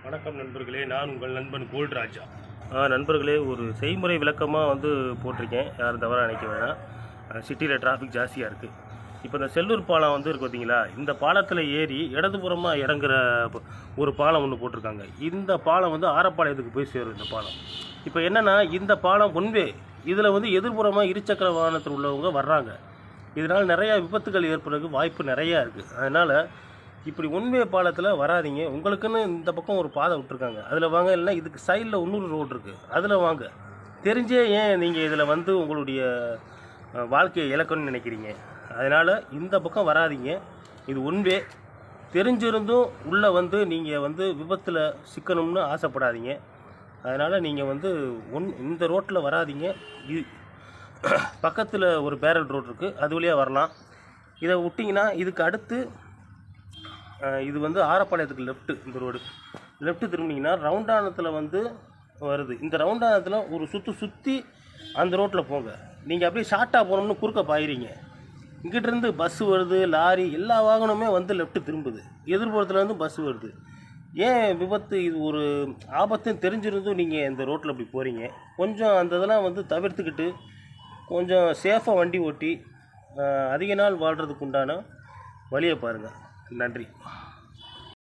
வணக்கம் நண்பர்களே, நான் உங்கள் நண்பன் கோல்ட்ராஜா. நண்பர்களே, ஒரு செய்முறை விளக்கமாக போட்டிருக்கேன். யாரும் தவறாக நினைக்க வேணாம். சிட்டியில் டிராஃபிக் ஜாஸ்தியாக இருக்குது. இப்போ இந்த செல்லூர் பாலம் இருக்குது பார்த்தீங்களா, இந்த பாலத்தில் ஏறி இடதுபுறமாக இறங்குற ஒரு பாலம் ஒன்று போட்டிருக்காங்க. இந்த பாலம் ஆரப்பாளையத்துக்கு போய் சேரும். இந்த பாலம் இப்போ என்னென்னா, இந்த பாலம் ஒன்வே இதில் எதிர்புறமாக இருசக்கர வாகனத்தில் உள்ளவங்க வர்றாங்க. இதனால் நிறையா விபத்துகள் ஏற்படுறதுக்கு வாய்ப்பு நிறையா இருக்குது. அதனால் இப்படி ஒன்வே பாலத்தில் வராதிங்க. உங்களுக்குன்னு இந்த பக்கம் ஒரு பாதை விட்டுருக்காங்க, அதில் வாங்க. இல்லைன்னா இதுக்கு சைடில் இன்னொரு ரோடு இருக்குது, அதில் வாங்க. தெரிஞ்சே ஏன் நீங்கள் இதில் உங்களுடைய வாழ்க்கையை இழக்கணும்னு நினைக்கிறீங்க? அதனால் இந்த பக்கம் வராதிங்க. இது ஒன்வே. தெரிஞ்சிருந்தும் உள்ளே நீங்கள் விபத்தில் சிக்கணும்னு ஆசைப்படாதீங்க. அதனால் நீங்கள் இந்த ரோட்டில் வராதிங்க. இது பக்கத்தில் ஒரு பேரல் ரோடு இருக்குது, அது வழியாக வரலாம். இதை விட்டிங்கன்னா இதுக்கு அடுத்து இது ஆரப்பாளையத்துக்கு லெஃப்ட்டு. இந்த ரோடு லெஃப்ட்டு திரும்பினீங்கன்னா ரவுண்டானத்தில் வருது. இந்த ரவுண்டானத்தில் ஒரு சுற்றி அந்த ரோட்டில் போங்க. நீங்கள் அப்படியே ஷார்ட்டாக போனோம்னு குறுக்க பாயிறீங்க. இங்கிட்டிருந்து பஸ்ஸு வருது, லாரி, எல்லா வாகனமே லெஃப்ட்டு திரும்புது. எதிர்புறத்தில் பஸ்ஸு வருது. ஏன் விபத்து? இது ஒரு ஆபத்துன்னு தெரிஞ்சிருந்தும் நீங்கள் இந்த ரோட்டில் அப்படி போகிறீங்க. கொஞ்சம் அந்த இதெல்லாம் தவிர்த்துக்கிட்டு கொஞ்சம் சேஃபாக வண்டி ஓட்டி அதிக நாள் வாழ்கிறதுக்கு உண்டான வழியை பாருங்கள். நன்றி.